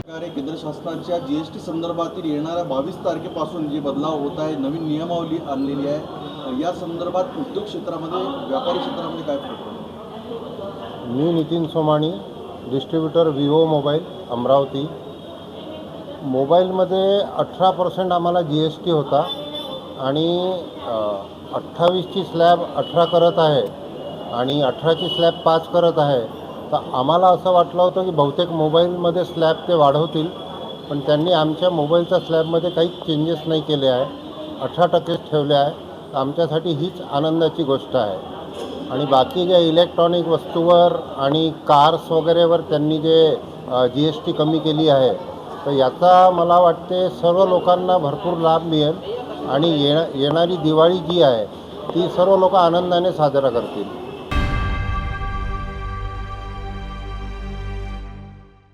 प्रकारे केंद्र शासनाच्या जीएसटी संदर्भातील येणाऱ्या 22 तारखेपासून जे बदलाव होत आहे, नवीन नियमावली आणलेली आहे, या संदर्भात उद्योग क्षेत्रामध्ये, व्यापारी क्षेत्रामध्ये काय फरक पडतो? मी Nitin Somani, distributor Vivo mobile Amravati. मोबाईलमध्ये 18% आम्हाला जी एस टी होता आणि 28ची स्लॅब 18 करत आहे आणि 18ची स्लॅब 5 करत आहे. तर आम्हाला असं वाटलं होतं की बहुतेक मोबाईलमध्ये स्लॅब ते वाढवतील, पण त्यांनी आमच्या मोबाईलच्या स्लॅबमध्ये काहीच चेंजेस नाही केले आहे, 18%च ठेवले आहे. आमच्यासाठी हीच आनंदाची गोष्ट आहे. आणि बाकी ज्या इलेक्ट्रॉनिक वस्तूवर आणि कार्स वगैरेवर त्यांनी जे जी एस टी कमी केली आहे, तर याचा मला वाटते सर्व लोकांना भरपूर लाभ मिळेल आणि येणारी दिवाळी जी आहे ती सर्व लोक आनंदाने साजरा करतील.